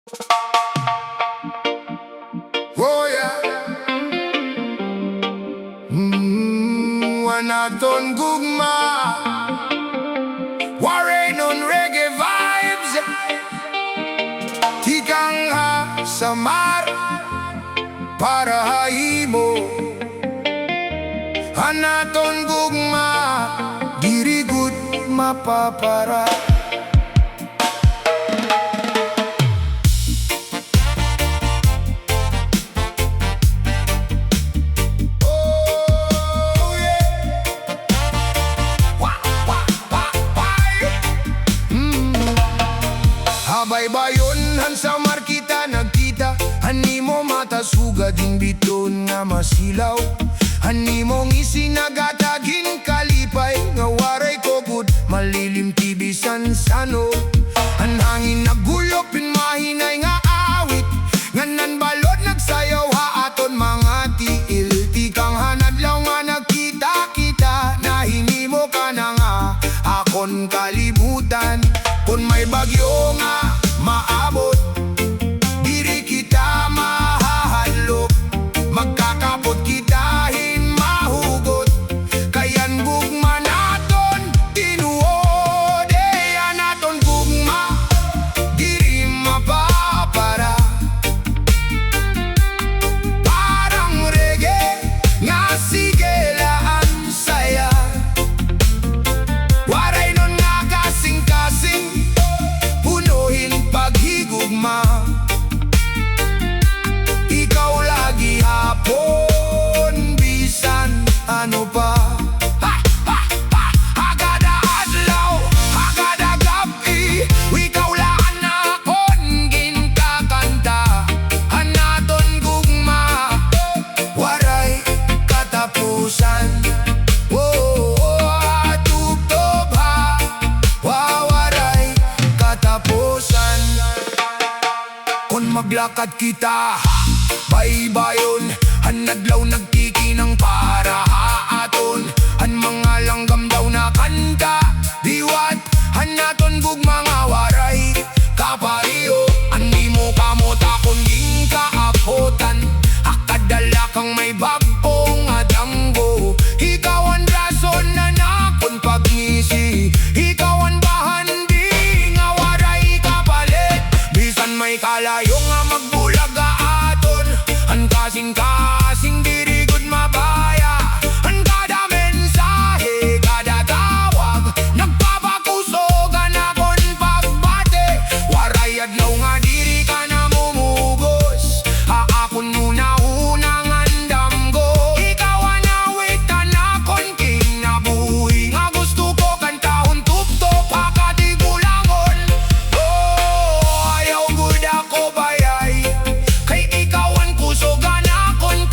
Oh yeah. Wanaton gugma Waray non reggae vibes. Tikang ha samar para haimo. Hanaton gugma dirigut mapapara. Habay-bayon han sa markita nagkita. Hani mo mata suga din biton nga masilaw. Hani mong isinagatagin kalipay. Nga waray ko good malilim tibisan sano. Ang hangin nagulo pinmahinay nga awit. Nganan balod nagsayaw haaton mga tiil. Tikang hanadlaw nga nagkita-kita. Nahini mo ka na nga akon kalibutan. Kung may bagyo nga maabot, diri kita mahahalop. Magkakapot kitahin mahugot. Kayan gugma naton tinuod. Eya naton gugma diri mapapara. Parang reggae nga sigelaan saya. Waray nun nga kasing-kasing paghigugma. Ikaw lagi hapon bisan ano pa. Hagada adlaw, hagada gabi, ikaw laan akon ginkakanta. Hanaton gugma, waray katapusan. Tubtob ha, waray katapusan. Kung maglakad kita, baybayon, hanadlaw nagkikinang para haaton. Han mga langgam daw na kanta, diwat, hanaton gugma nga waray kapariyo. Ani mo kamot akong ging kaapotan, akadala kang may bagong adamgo. Ikaw ang rason na nakon pagngisi, ikaw ang bahan di nga waray kapalit. Bisan may kalayo nga magbulaga aton, ang kasing-kasing dirigod mabaya. Ang kada mensahe, kada tawag, nagpapakusogan akon pagbate. Waray adlaw nga diri ka na mumugos, haakon una-unang andam ko. Ikaw ang awitan akon kinabuhi, nga gusto ko kantahon tuptop hakatigulangon. Ayaw gud ako bayay, kay ikaw ang kusogan akon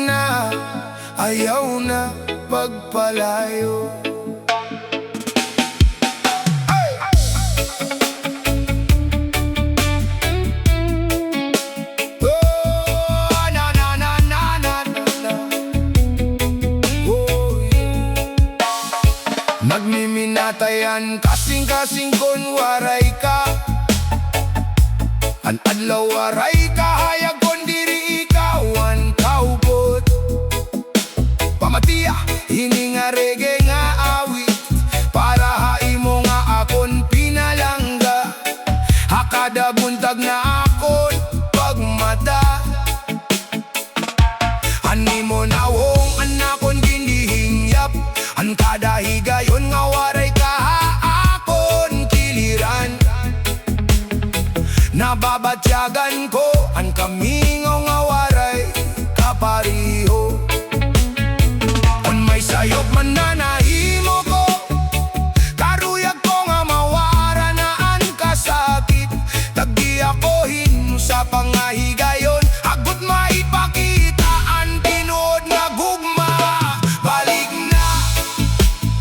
na, ayaw na pagpalayo. Nagmiminatayan kasing-kasing kon waray ka. An adlaw waray ka, hayag kon diri ikawan kaubot. Pamatiya, hini nga reggae nga awit, para haimo nga akon pinalangga. Hakada buntag na akon pagmata. Animo na wong anakon gindihingyap, an kada higayon nga waray ka akon kiliran. Nababatyagan ko an kamingaw nga waray kapariho. Kung may sayop man na nahimo ko, karuyag ko nga mawara na an kasakit. Tagdi ako hino sa pangahigayon, agot maipakita an tinuod nga gugma. Balik na,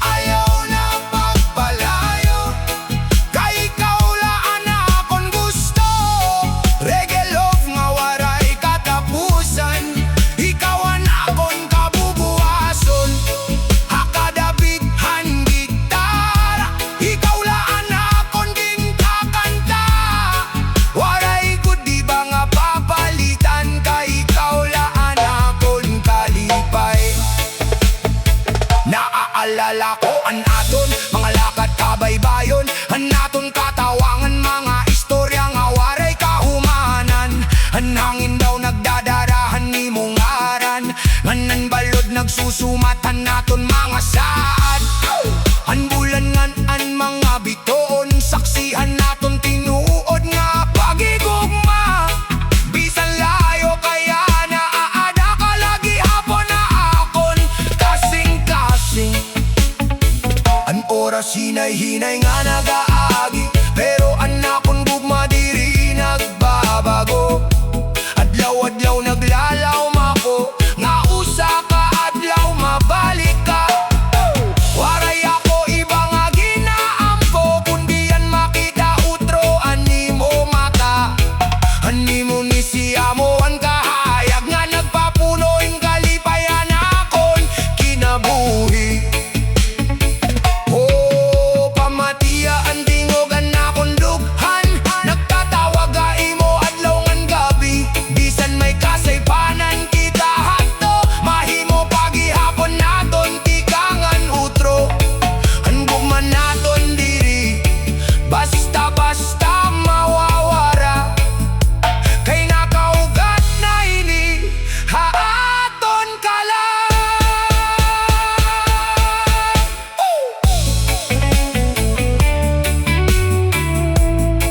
ayaw na pagpalayo, kay ikaw laan akon gusto. Reggae love nga waray katapusan, ikaw an akon kabubuhason. Hakadabig han gitara, ikaw laan akon gintakanta. Waray ko di ba nga papalitan, kay ikaw laan akon kalipay. Naaalala ko an aton mga lakad kabaybayon, an aton katawangan mga istorya nga waray kahumanan. An hangin daw nagdadarahan ni mong aran, nganan balod nagsusumatan naton mga saad. An bulan ngan an mga bitoon, saksihan naton tinuod nga pagigugma. Bisan layo kaya naaada ka lagi hapon na akon kasing-kasing. An oras hinay-hinay nga nagaagi, pero an akon gugma diri nagbabago. Adlaw-adlaw naglalaw mako, nga usa ka adlaw mabalik ka. Waray ako iba nga ginaampo, kundi yan makita utro animo mata. Animo ni siyamo an kahayag nga nagpapunoin kalipayan akon kinabuhi. Oh, pamatiya ang tingogan akon dughan, nagtatawag ka imo adlaw ngan gabi. Bisan may kasaypanan kita hato, mahimo pagihapon naton tikangan utro. Ang gugma naton diri, basta-basta mawawara, kay nakaugat na ini haaton ka lang.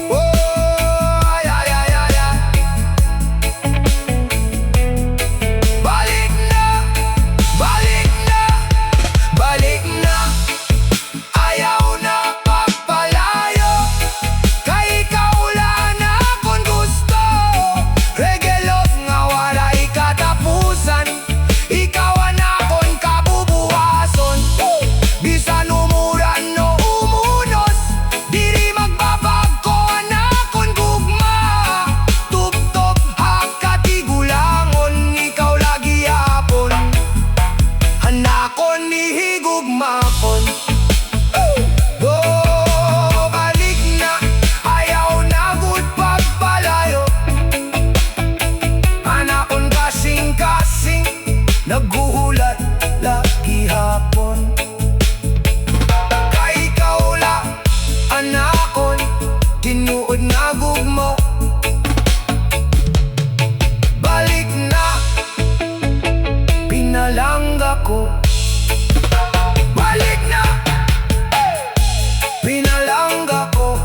Oh, ay, ay, ay, ay, ay. Balik na, balik na, balik na, ayaw na pagpalayo, kay ikaw laan akon gusto. Reggae love nga waray katapusan, ikaw an akon kabubuhason. Bisan umuran o umunos, diri magbabagko an akon gugma. Tubtob hakatigulangon, ikaw lagi hapon, hanakon ni higugmakon. Oh, balik na, ayaw na gud pagpalayo, hanakon kasing-kasing, naghuhulat lagi hapon. Kay ikaw laan akon, tinuod nga gugmo. Balik na, pinalangga ko. Balik na, pinalangga ko.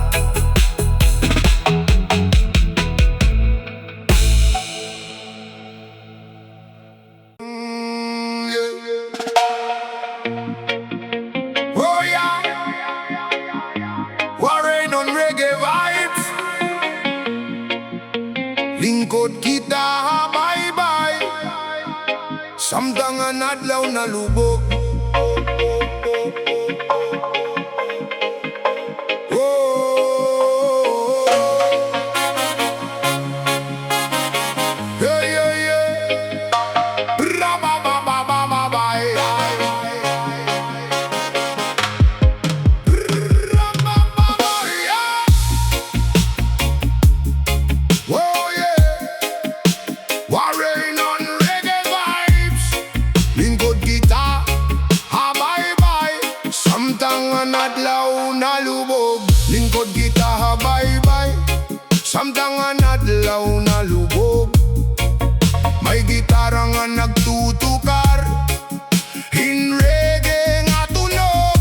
Oh yeah, Waray non reggae vibes. Lingkod kita, bye-bye. Samtangan adlaw na lubog. Adlaw na lubog, lingkod kita habay-bay. Samtangan adlaw na lubog, may gitara nga nagtutukar. In reggae nga tunog,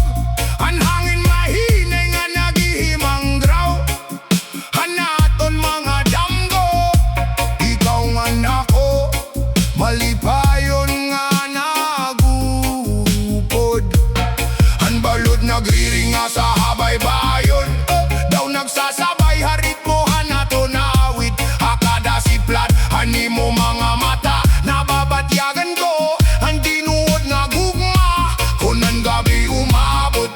ang hangin mahinay nga naghihimang graw. Hanaton mga damgo, ikaw nga nako, malipayon nga nagupod. Ang balod nagriringa sa habay-bayon, daw nagsasabay harit mo hanato na awit. Hakada si plat, hani mo mga mata, nababatyagan ko ang dinuod nga gugma. Kunan gabi umabot,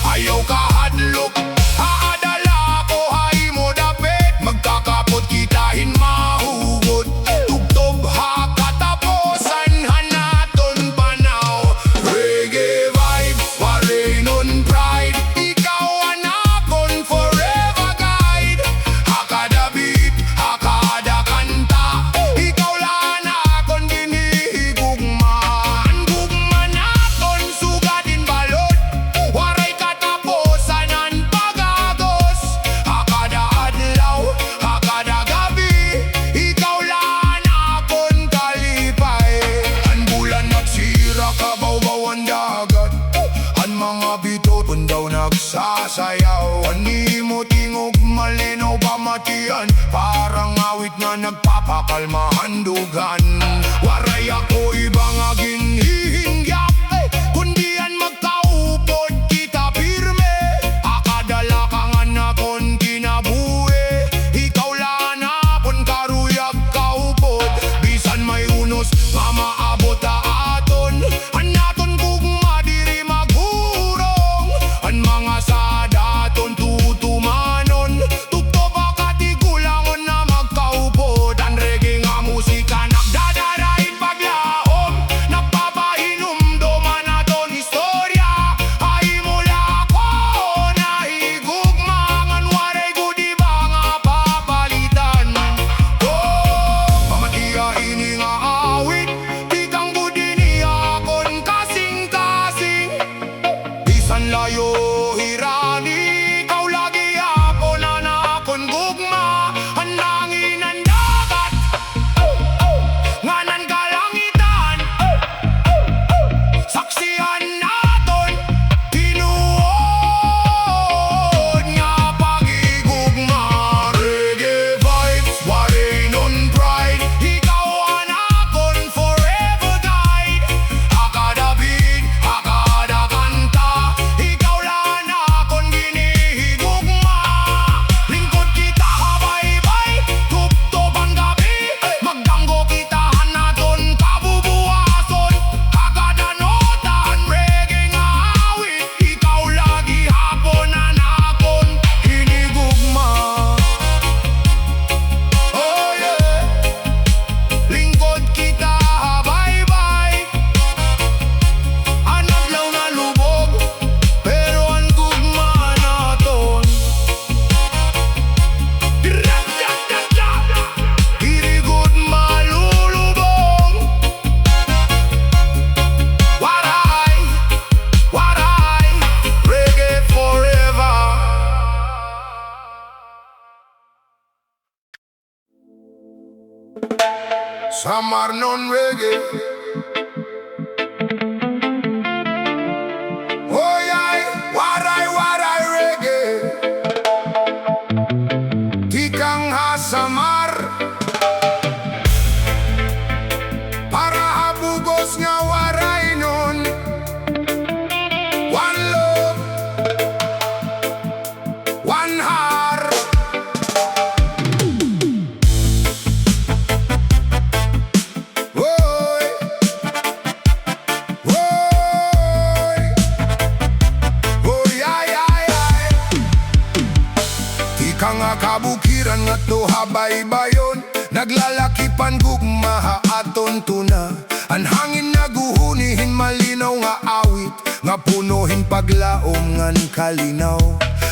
ayaw ka hadlok, haadala ko hay mo dapit. Magkakapot kitahin mahugot, tugtob hakataposan hanaton panaw. Reggae vibes, waray pride, ikaw anakon forever guide. Hakada beat, hakada kanta, ikaw lang anakon ginihigugma. Ang gugma naton sugatin balod, waray kataposan ang pagagos. Hakada adlaw, hakada gabi, ikaw lang anakon kalipay. Ang bulan nagsira, kabaw-baw ang dagat, ang mga bitot daw nagsasayaw. Ani mo tingog malinaw pamatian, parang awit na nagpapakalmahan dugan. Waray ako ibang aging hihinggap, kundi ang magkaupod kita pirme. Akadala ka nga nakon kinabuhi, ikaw lang napon karuyag kaupod. Bisan may unos nga maabot aton, ang naton gugma diri maghurong. Ang mga sadaton tutumanon, tugto ba katigulangon na magkaupod. Ang reggae nga musika nagdadaray paglaom, nagpapahinom duman naton istorya. Ay mula ko nahigugma, ngan waray gudi ba nga papalitan. Pamatiya ini nga awit, tikang gudi niya kon kasing-kasing. Bisan layo hirani, ikaw lagi ako na nakon gugma. Ang langin ang dagat, nganan kalangitan, saksihan naton tinuod nga pag-igugma. Reggae vibes, waray pride, ikaw anakon forever guide. Hakada beat, hakada kanta, ikaw lang anakon ginihigugma. Lingkod kita habay-bay, tugtob ang gabi, magdanggo kita hanaton kabubuhason. Hakada nota ang reggae nga awit, ikaw lagi hapon anakon hinigugma. Oh yeah, lingkod kita habay-bay, ang adlaw na lubog, pero ang gugma naton. Hirigod malulubong. Waray, waray, reggae forever. Samar non reggae. Oh yeah, waray, waray reggae. Tikang hasamar, para habugos nga waray nun. One love, one heart. Oy, Kabukiran nga to habay-bayon, naglalaki pan gugmaha aton tuna. Ang hangin naguhunihin malinaw nga awit, nga punuhin paglaom ngan kalinaw.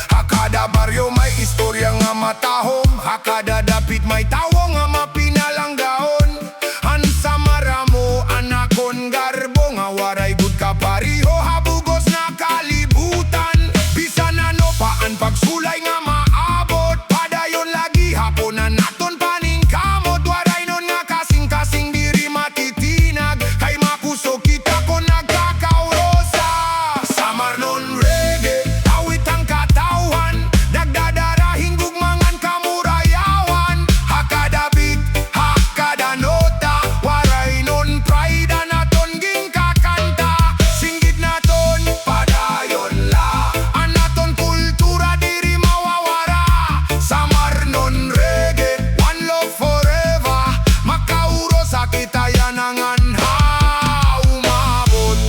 Hakada baryo may istorya nga matahom, hakada dapit may tawo nga mapinalanggaon. An sa maramo anakon garbo, nga waray gud kapariho habugos na kalibutan. Bisan ano pa ang pagsulay nga maabot, padayon lagi haponan naton paningkamot. Waray nun nga kasing-kasing diri matitinag, kay mapuso kita ko nagkakaurosa. Samar nun reggae, awit ang katawan, nagdadarahing gugmangan kamurayawan. Hakada beat, hakada nota, waray nun pride naton ging kakanta. Singgit naton, padayon la, anaton kultura diri mawawara. Samar nun reggae, one love forever, makauro sa kita yan ang anha umabot.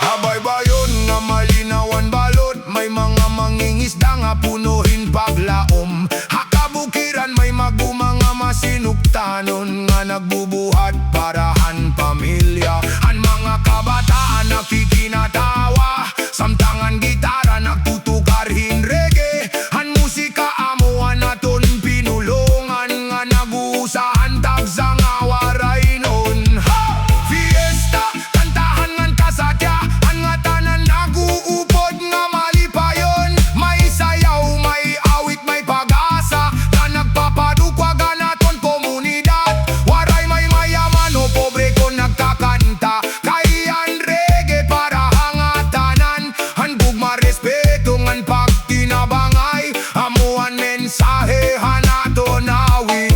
Habay-bayon nga malinawan balot, may mga mangingisda nga punuhin paglaom. Hakabukiran may maguma nga masinuktanon, nga nagbubuhat parahan pamilya. Ang mga kabataan nakikinatawa, samtangan gitara nagtutukarhin reggae. Ang musika amuan naton pinulungan, nga naguusahan tagsa nga waray nun. Ha! Fiesta, kantahan ngan kasakya, ang nga tanan naguupod nga malipayon. May sayaw, may awit, may pag-asa, nga nagpapadukwagan naton komunidad. Waray may mayaman o pobre ko nagkakanta, kayan reggae para hangatanan. Ang gugma respeto ngan pagtinabangay, amuan mensahe hanaton awit.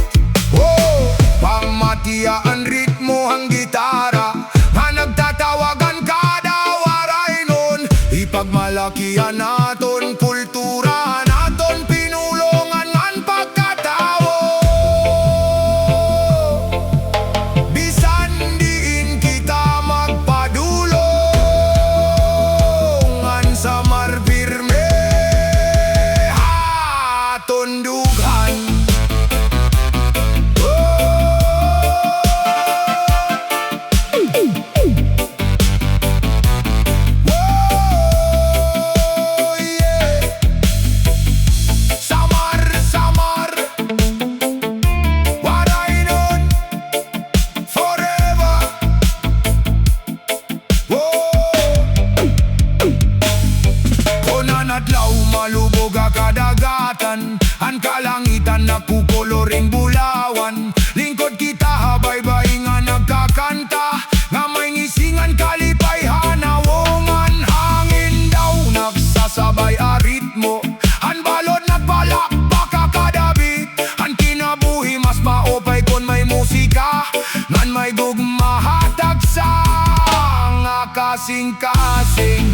Oh, pamatiya ang ritmo ang gitara, nga nagtatawagan kada waray nun. Ipagmalakihan naton kultura, naton pinulungan ngan pagkatao. Bisan diin kita magpadulong, ngan sa marpirme haton dughan. Oh, yeah. Samar, samar, waray nun forever. Kunan adlaw malubog ang kadagatan, ang kalangitan nagkukoloring bulawan. Lingkod kita habay-bay nga nagkakanta, nga may ngisingan kalipay hanawongan. Hangin daw nagsasabay a ritmo, ang balod nagpalakpak kakadabit. Ang kinabuhi mas maopay kon may musika, ngan may gugmahatag sa nga kasing-kasing.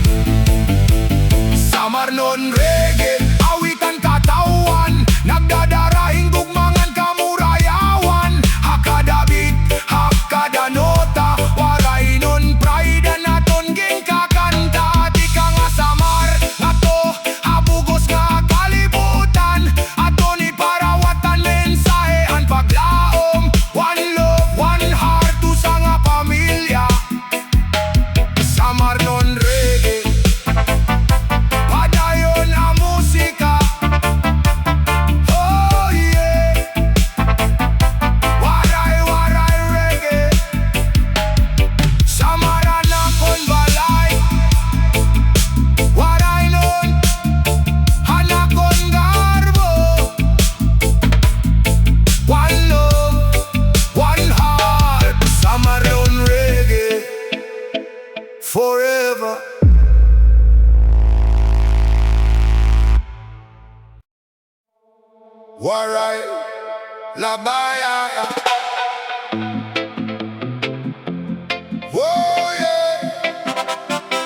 Samar nun reggae, awitan katawan, nagdadarahing gugmangan kamurayawan. Hakada beat, hakada nota, waray nun pride naton ging kakanta. Di ka nga samar, nga to habugos nga kalibutan, aton iparawatan mensahe ang paglaom. One love, one heart, usa nga pamilya. Samar nun reggae, padayon ang musika. Oh yeah, waray, waray reggae. Samaran akon balay, waray nun hanakon garbo. One love, one heart, samaron reggae forever. Waray labaya. Oh yeah,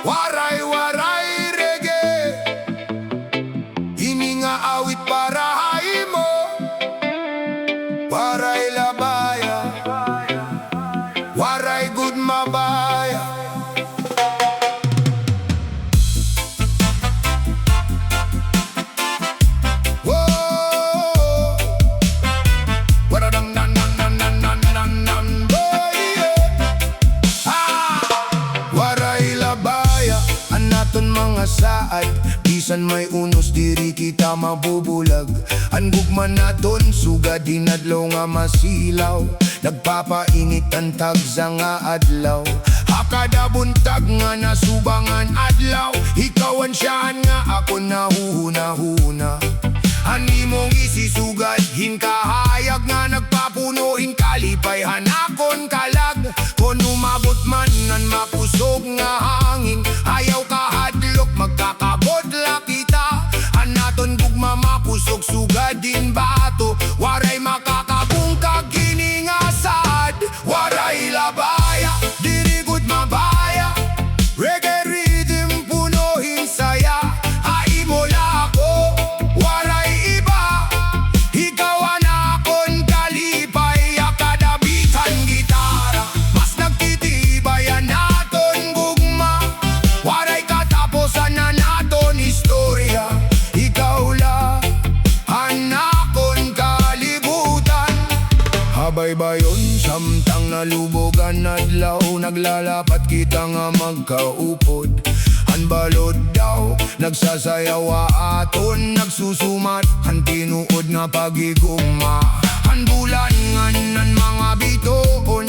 waray, waray reggae. Ini nga awit para haimo, waray labaya, waray good mabaya. Bisan may unos diri kita mabubulag. Ang gugma naton sugad dinadlaw nga masilaw. Nagpapainit ang tagsa nga adlaw. Hakada buntag nga nasubangan adlaw. Ikaw ang siyaan nga ako nahuhuna-huna. Ani mong isisugad hinkahayag nga nagpapunuhin kalipay hanakon kalag. Kung umabot man nan makusog nga hangin, ayaw kahadlok magkakabodla kita. Anaton gugma makusog sugad din bato. Waray makakabungkag giningasad. Waray labaya, dirigud mabaya. Reggae rhythm punuhin saya. Ai mo lako, waray iba. Ikaw anakon kalipay, akadabitan gitara. Mas nagtitibayan naton gugma. Waray katapusan na naton istorya. Ikaw la, anakon kalibutan. Habay-bayon, samtang nalubogan adlaw. Naglalapat kita nga magkaupod. Anbalod daw, nagsasayaw aton. Nagsusumat, han tinuod nga pagigugma. Han bulan nga nan mga bitoon.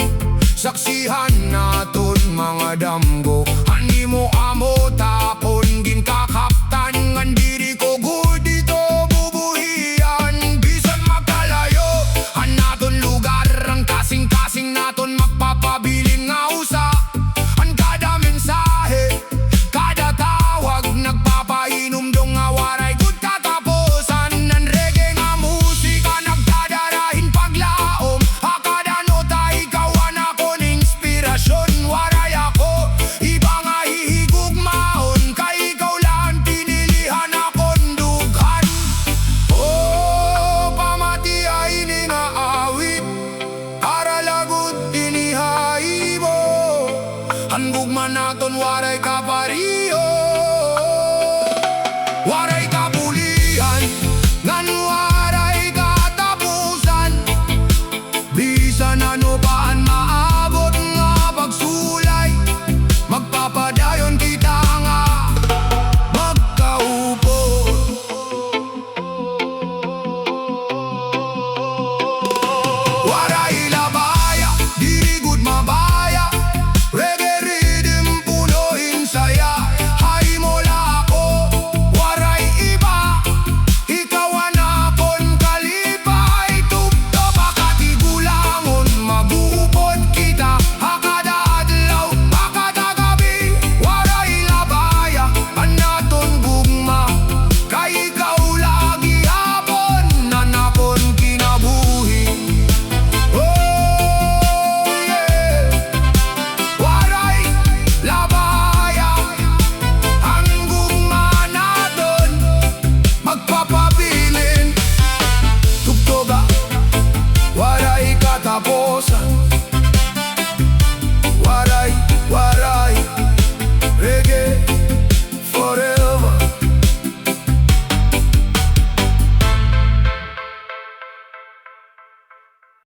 Saksihan naton mga damgo. Ani mo amo tapon, ginkakaptan. Ngan diri ko good dito bubuhian. Bisan magkalayo, han naton lugar. Ang kasing-kasing naton magpapabiling nga usa. Ang kada mensahe, kada tawag, nagpapainom dong nga waray good katapusan. Nan reggae nga musika nagdadarahin paglaom. Akada nota ikaw anakon inspirasyon. Waray ako, iba nga hihigugmaon. Kay ikaw lang pinilihan akon dughan. Oh, pamati ay ni nga awit. Aralagot inihaibo. Ang gugma naton waray kapariho. Waray kapulian, ngan waray katapusan. Bisan ano paan maabot nga pagsulay. Magpapadayon kita nga magkaupo. Waray